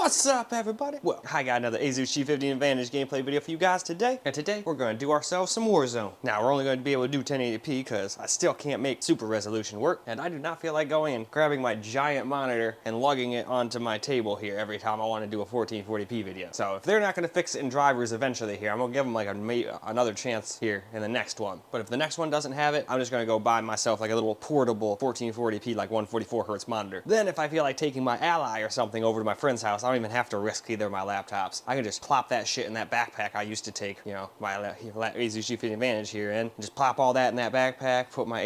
What's up, everybody? Well, I got another Asus G15 Advantage gameplay video for you guys today. And today, we're going to do ourselves some Warzone. Now, we're only going to be able to do 1080p because I still can't make super resolution work. And I do not feel like going and grabbing my giant monitor and lugging it onto my table here every time I want to do a 1440p video. So if they're not going to fix it in drivers eventually here, I'm going to give them like another chance here in the next one. But if the next one doesn't have it, I'm just going to go buy myself like a little portable 1440p, like 144 hertz monitor. Then if I feel like taking my Ally or something over to my friend's house, I don't even have to risk either of my laptops. I can just plop that shit in that backpack I used to take, you know, my Asus G15 Advantage here in. Just plop all that in that backpack, put my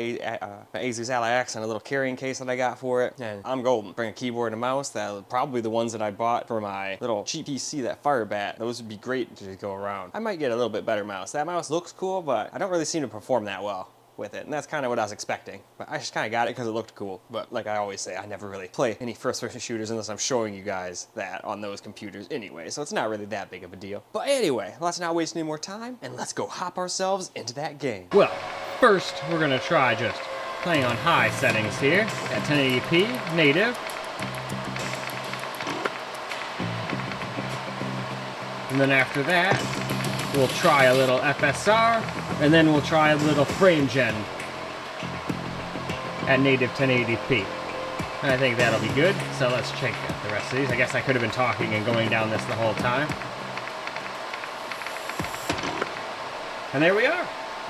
Asus Ally X in a little carrying case that I got for it, and I'm golden. Bring a keyboard and a mouse. That probably the ones that I bought for my little cheap PC, that Firebat. Those would be great to go around. I might get a little bit better mouse. That mouse looks cool, but I don't really seem to perform that well with it, and that's kind of what I was expecting. But I just kind of got it because it looked cool. But like I always say, I never really play any first-person shooters unless I'm showing you guys that on those computers anyway, so it's not really that big of a deal. But anyway, let's not waste any more time, and let's go hop ourselves into that game. Well, first we're gonna try just playing on high settings here at 1080p native. And then after that, we'll try a little FSR, and then we'll try a little frame gen at native 1080p. And I think that'll be good, so let's check out the rest of these. I guess I could have been talking and going down this the whole time. And there we are.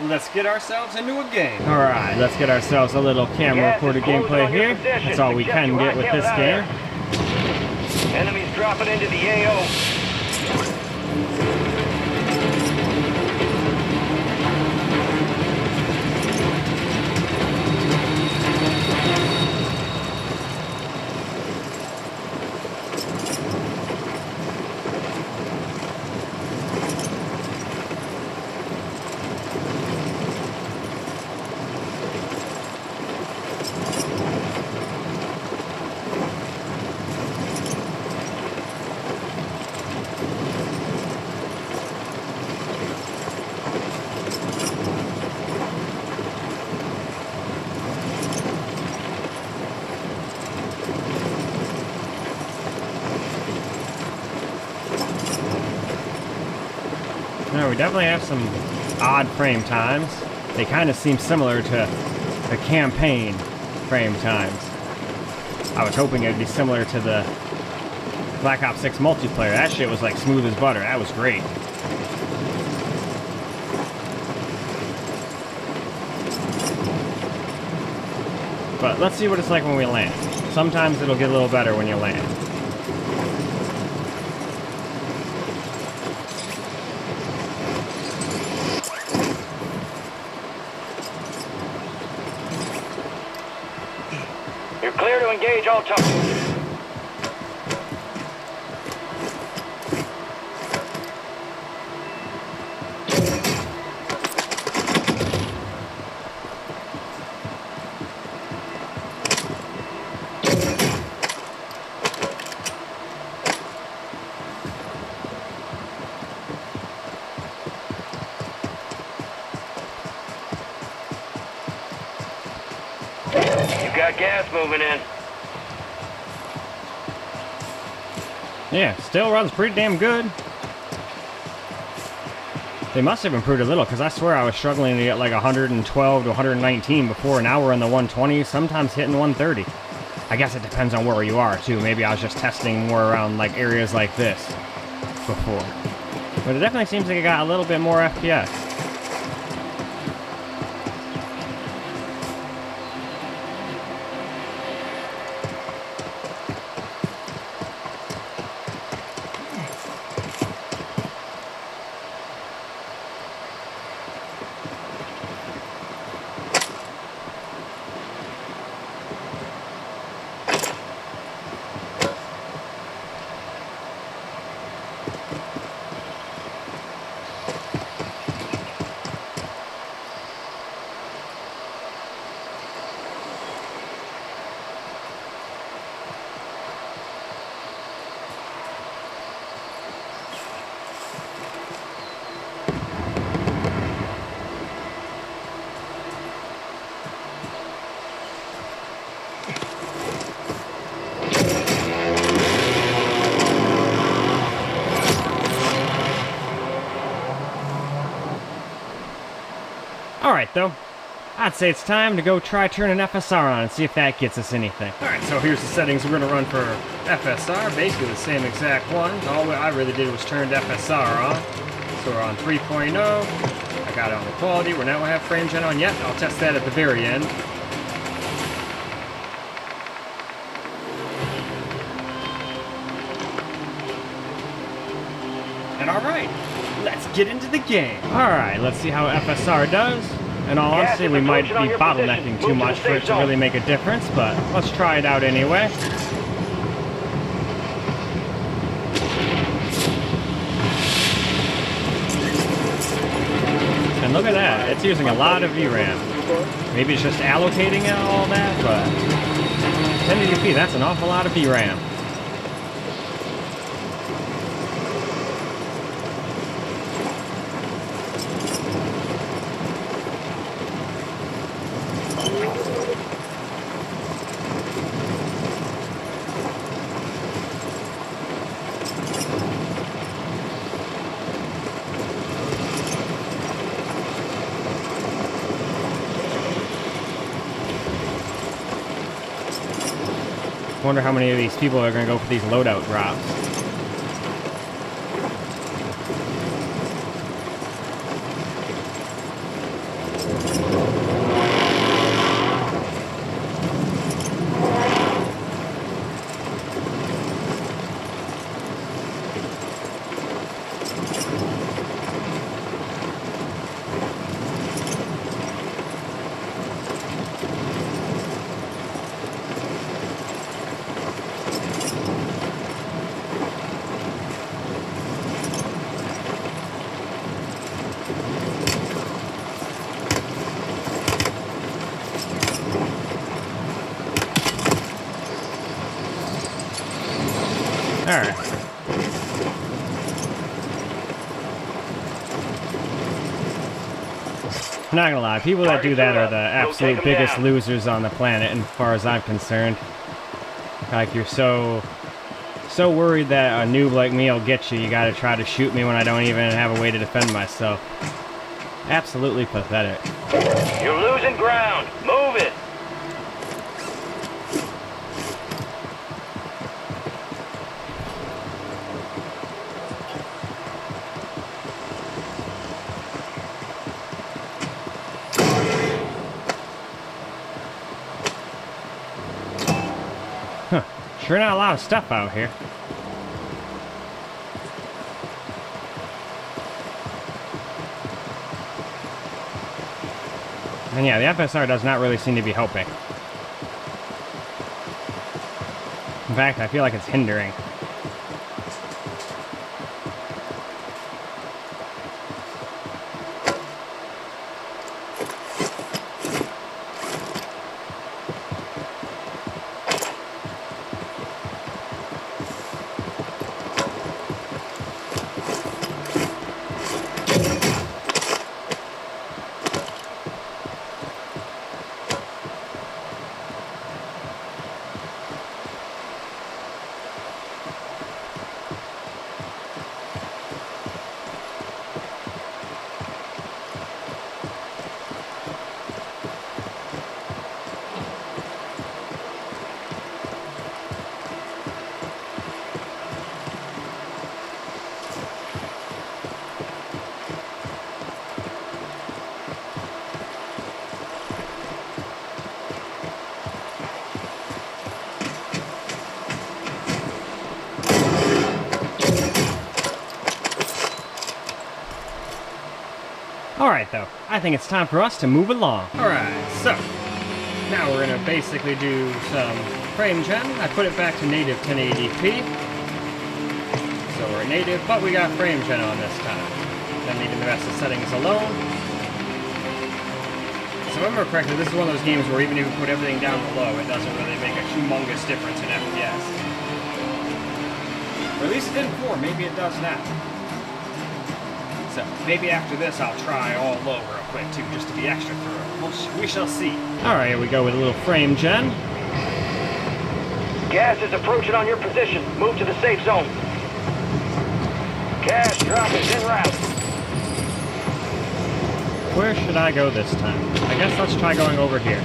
Let's get ourselves into a game. Alright, let's get ourselves a little camera recorded gameplay here. That's all we can get with this game. Enemies dropping into the AO. No, we definitely have some odd frame times. They kind of seem similar to the campaign frame times. I was hoping it'd be similar to the Black Ops 6 multiplayer. That shit was like smooth as butter. That was great. But let's see what it's like when we land. Sometimes it'll get a little better when you land. You're clear to engage all targets. You got gas moving in. Yeah, still runs pretty damn good. They must have improved a little, because I swear I was struggling to get like 112 to 119 before. Now we're in the 120s, sometimes hitting 130. I guess it depends on where you are too. Maybe I was just testing more around like areas like this before. But it definitely seems like it got a little bit more FPS. Alright though, I'd say it's time to go try turning FSR on and see if that gets us anything. Alright, so here's the settings we're going to run for FSR, basically the same exact ones. All I really did was turned FSR on. So we're on 3.0, I got it on the quality, we're not going to have frame gen on yet, I'll test that at the very end. And alright, let's get into the game. Alright, let's see how FSR does. In all honesty, we might be bottlenecking too much for it to really make a difference, but let's try it out anyway. And look at that, it's using a lot of VRAM. Maybe it's just allocating all that, but 1080p, that's an awful lot of VRAM. I wonder how many of these people are going to go for these loadout drops. Alright. I'm not gonna lie, people that do that are the absolute biggest losers on the planet, as far as I'm concerned. Like, you're so worried that a noob like me will get you, you gotta try to shoot me when I don't even have a way to defend myself. Absolutely pathetic. You're losing ground. Move it. Sure not a lot of stuff out here. And yeah, the FSR does not really seem to be helping. In fact, I feel like it's hindering. Alright though, I think it's time for us to move along. Alright, so now we're gonna basically do some frame gen. I put it back to native 1080p. So we're native, but we got frame gen on this time. Then leaving the rest of the settings alone. So if I remember correctly, this is one of those games where even if you put everything down below, it doesn't really make a humongous difference in FPS. Or at least it did before, maybe it does now. So maybe after this I'll try all low real quick too, just to be extra thorough. We shall see. Alright, here we go with a little frame gen. Gas is approaching on your position. Move to the safe zone. Gas drop is en route. Where should I go this time? I guess let's try going over here.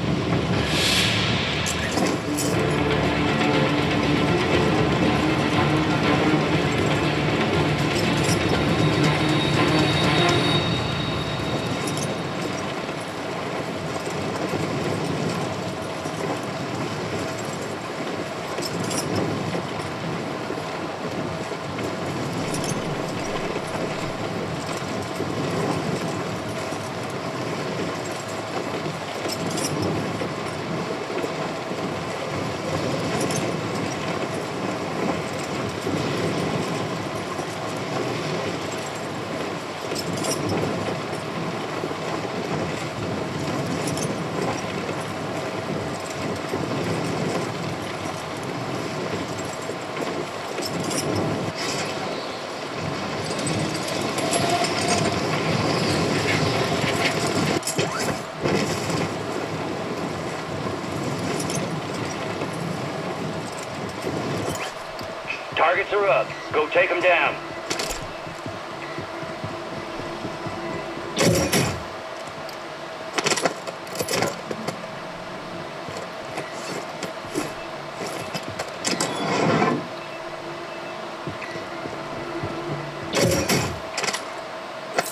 Targets are up. Go take them down.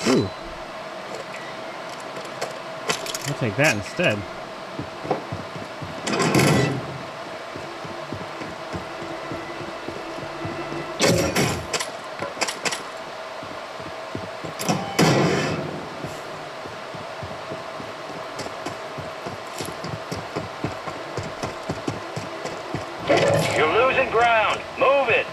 Ooh. I'll take that instead. You're losing ground. Move it.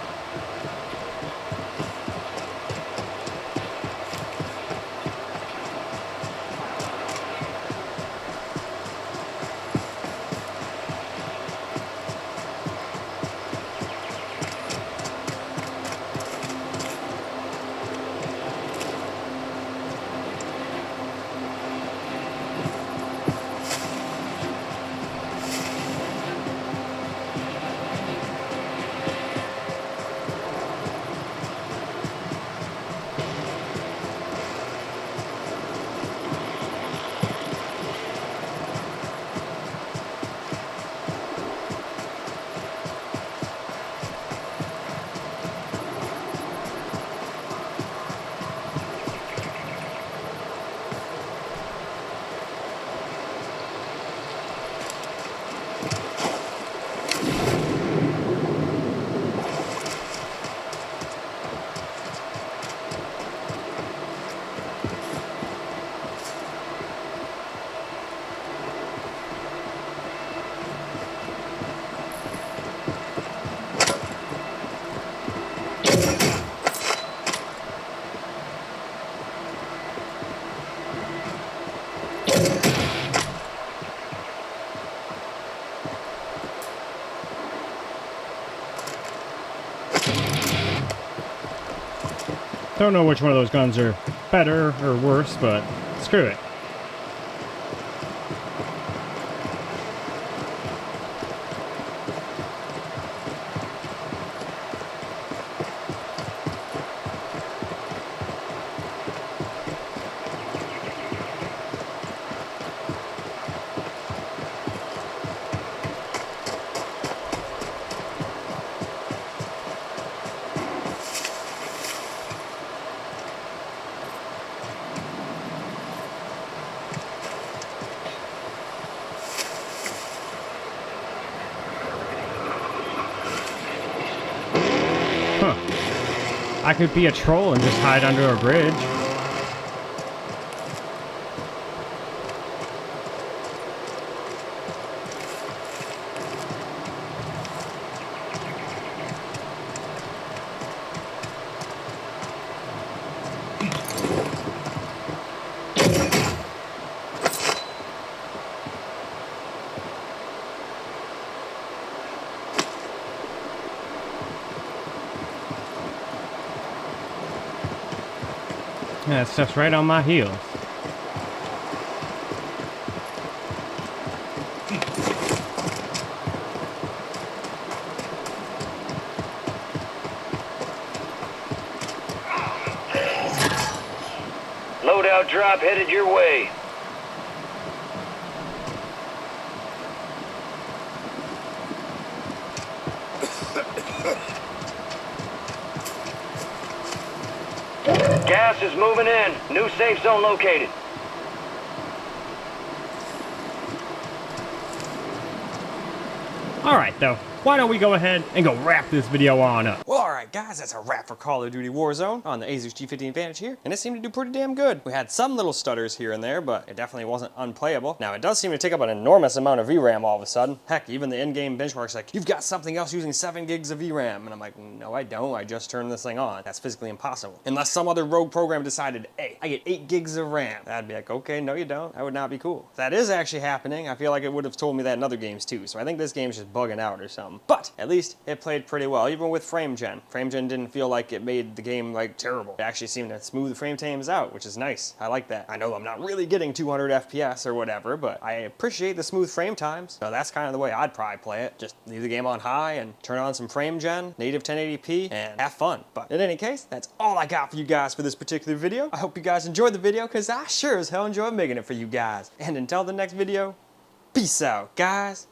Don't know which one of those guns are better or worse, but screw it. I could be a troll and just hide under a bridge. Yeah, that stuff's right on my heels. loadout drop headed your way. Gas is moving in. New safe zone located. Alright though, why don't we go ahead and go wrap this video on up. Well, alright guys, that's a wrap for Call of Duty Warzone on the Asus G15 Advantage here, and it seemed to do pretty damn good. We had some little stutters here and there, but it definitely wasn't unplayable. Now, it does seem to take up an enormous amount of VRAM all of a sudden. Heck, even the in-game benchmark's like, you've got something else using 7 gigs of VRAM, and I'm like, no I don't, I just turned this thing on. That's physically impossible. Unless some other rogue program decided, hey, I get 8 gigs of RAM. That'd be like, okay, no you don't. That would not be cool. If that is actually happening, I feel like it would have told me that in other games too, so I think this game's just bugging out or something. But at least it played pretty well, even with frame gen. Frame gen didn't feel like it made the game like terrible. It actually seemed to smooth the frame times out, which is nice. I like that. I know I'm not really getting 200 FPS or whatever, but I appreciate the smooth frame times. So that's kind of the way I'd probably play it. Just leave the game on high and turn on some frame gen, native 1080p, and have fun. But in any case, that's all I got for you guys for this particular video. I hope you guys enjoyed the video, because I sure as hell enjoyed making it for you guys. And until the next video, peace out, guys.